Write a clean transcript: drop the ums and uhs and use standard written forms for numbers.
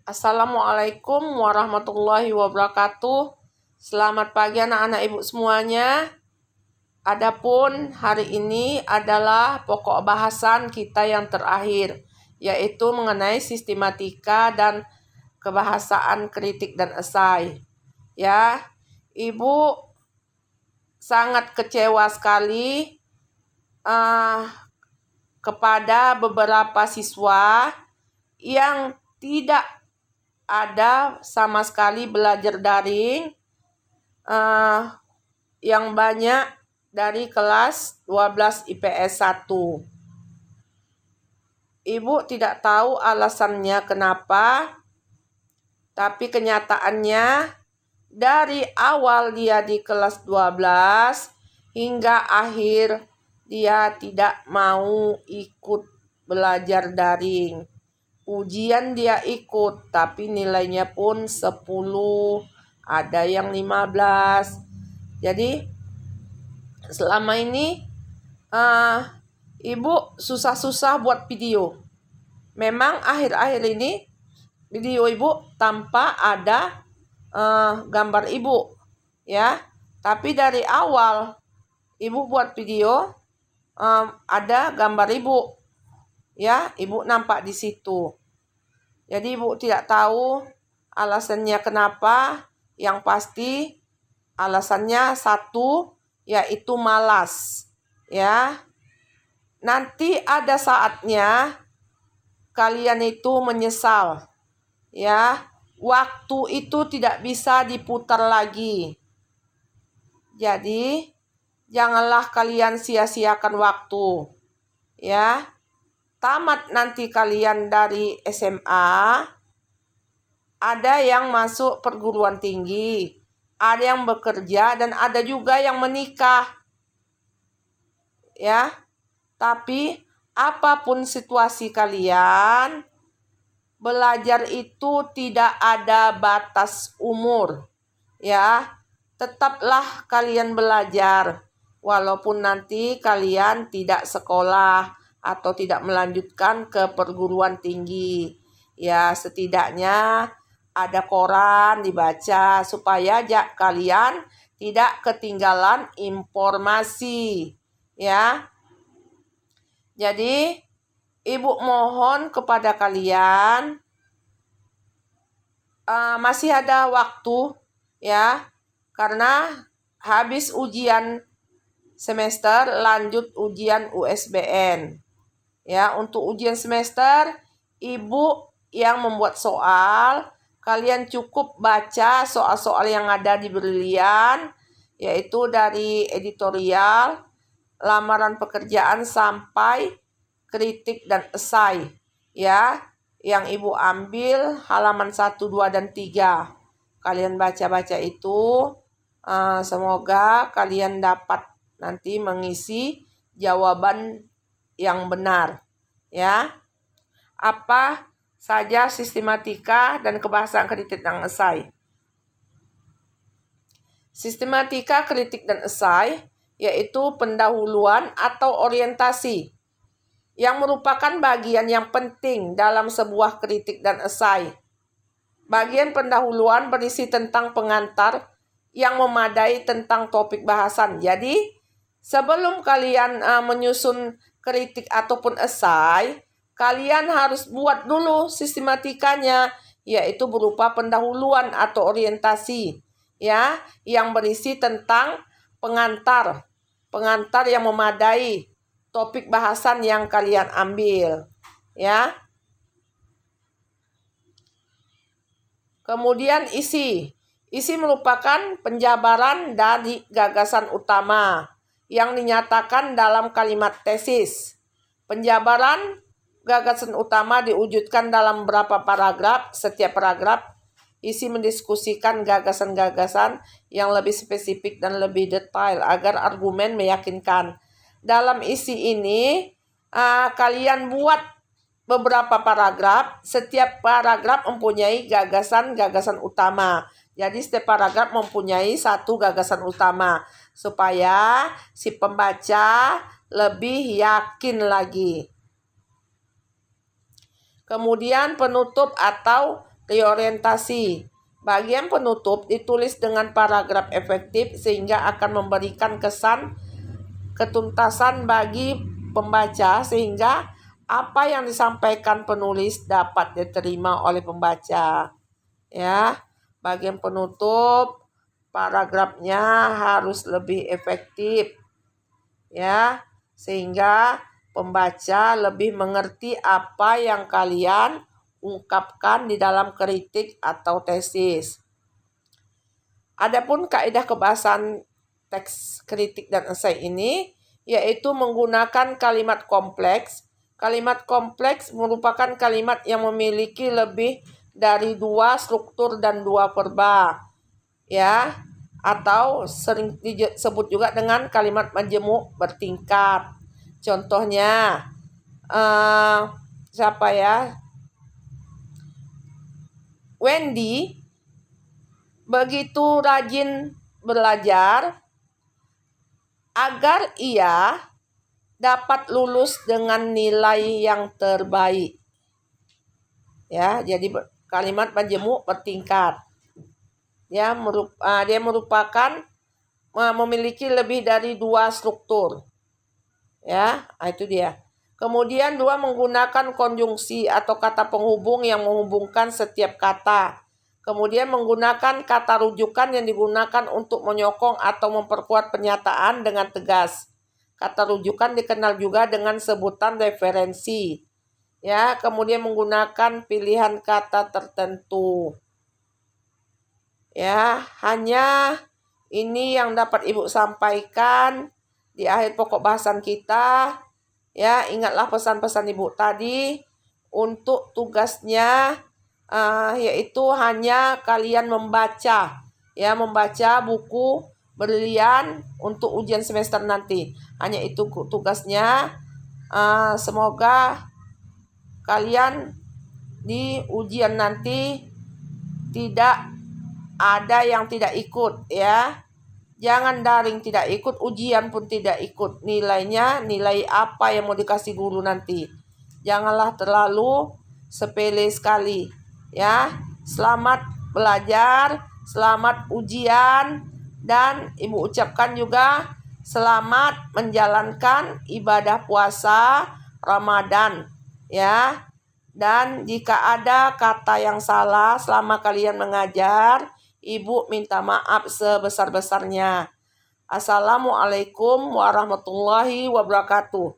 Assalamualaikum warahmatullahi wabarakatuh. Selamat pagi anak-anak ibu semuanya. Adapun hari ini adalah pokok bahasan kita yang terakhir, yaitu mengenai sistematika dan kebahasaan kritik dan esai. Ya, ibu sangat kecewa sekali kepada beberapa siswa yang tidak ada sama sekali belajar daring, yang banyak dari kelas 12 IPS 1. Ibu tidak tahu alasannya kenapa, tapi kenyataannya dari awal dia di kelas 12 hingga akhir dia tidak mau ikut belajar daring. Ujian dia ikut, tapi nilainya pun 10, ada yang 15. Jadi selama ini ibu susah-susah buat video. Memang akhir-akhir ini video ibu tanpa ada gambar ibu, ya. Tapi dari awal ibu buat video ada gambar ibu, ya. Ibu nampak di situ. Jadi ibu tidak tahu alasannya kenapa. Yang pasti alasannya satu, yaitu malas, ya. Nanti ada saatnya kalian itu menyesal, ya. Waktu itu tidak bisa diputar lagi. Jadi janganlah kalian sia-siakan waktu, ya. Tamat nanti kalian dari SMA, ada yang masuk perguruan tinggi, ada yang bekerja, dan ada juga yang menikah, ya. Tapi apapun situasi kalian, belajar itu tidak ada batas umur, ya. Tetaplah kalian belajar, walaupun nanti kalian tidak sekolah atau tidak melanjutkan ke perguruan tinggi. Ya, setidaknya ada koran dibaca supaya kalian tidak ketinggalan informasi, ya. Jadi ibu mohon kepada kalian, masih ada waktu, ya, karena habis ujian semester lanjut ujian USBN. Ya, untuk ujian semester ibu yang membuat soal, kalian cukup baca soal-soal yang ada di Brilian, yaitu dari editorial, lamaran pekerjaan sampai kritik dan esai, ya. Yang ibu ambil halaman 1, 2, dan 3. Kalian baca-baca itu, semoga kalian dapat nanti mengisi jawaban yang benar, ya. Apa saja sistematika dan kebahasaan kritik dan esai. Sistematika kritik dan esai yaitu pendahuluan atau orientasi, yang merupakan bagian yang penting dalam sebuah kritik dan esai. Bagian pendahuluan berisi tentang pengantar yang memadai tentang topik bahasan. Jadi sebelum kalian menyusun kritik ataupun esai, kalian harus buat dulu sistematikanya, yaitu berupa pendahuluan atau orientasi, ya, yang berisi tentang pengantar yang memadai topik bahasan yang kalian ambil, ya. Kemudian isi merupakan penjabaran dari gagasan utama yang dinyatakan dalam kalimat tesis. Penjabaran gagasan utama diwujudkan dalam beberapa paragraf. Setiap paragraf isi mendiskusikan gagasan-gagasan yang lebih spesifik dan lebih detail agar argumen meyakinkan. Dalam isi ini kalian buat beberapa paragraf. Setiap paragraf mempunyai gagasan-gagasan utama. Jadi setiap paragraf mempunyai satu gagasan utama supaya si pembaca lebih yakin lagi. Kemudian penutup atau Reorientasi. Bagian penutup ditulis dengan paragraf efektif sehingga akan memberikan kesan ketuntasan bagi pembaca sehingga apa yang disampaikan penulis dapat diterima oleh pembaca. Ya, bagian penutup paragrafnya harus lebih efektif. Ya, sehingga pembaca lebih mengerti apa yang kalian ungkapkan di dalam kritik atau tesis. Adapun kaidah kebahasan teks kritik dan esai ini yaitu menggunakan kalimat kompleks. Kalimat kompleks merupakan kalimat yang memiliki lebih dari 2 struktur dan 2 verba. Ya, atau sering disebut juga dengan kalimat majemuk bertingkat. Contohnya siapa ya? Wendy begitu rajin belajar agar ia dapat lulus dengan nilai yang terbaik. Ya, jadi kalimat majemuk bertingkat. Ya, dia merupakan memiliki lebih dari 2 struktur. Ya, itu dia. Kemudian 2 menggunakan konjungsi atau kata penghubung yang menghubungkan setiap kata. Kemudian menggunakan kata rujukan yang digunakan untuk menyokong atau memperkuat pernyataan dengan tegas. Kata rujukan dikenal juga dengan sebutan referensi. Ya, kemudian menggunakan pilihan kata tertentu. Ya, hanya ini yang dapat Ibu sampaikan di akhir pokok bahasan kita. Ya, ingatlah pesan-pesan Ibu tadi. Untuk tugasnya yaitu hanya kalian membaca. Ya, membaca buku berlian untuk ujian semester nanti. Hanya itu tugasnya. Semoga kalian di ujian nanti tidak ada yang tidak ikut ya. Jangan daring tidak ikut, ujian pun tidak ikut. Nilainya nilai apa yang mau dikasih guru nanti. Janganlah terlalu sepele sekali ya. Selamat belajar, selamat ujian, dan Ibu ucapkan juga selamat menjalankan ibadah puasa Ramadan ya. Dan jika ada kata yang salah selama kalian mengajar, Ibu minta maaf sebesar-besarnya. Assalamualaikum warahmatullahi wabarakatuh.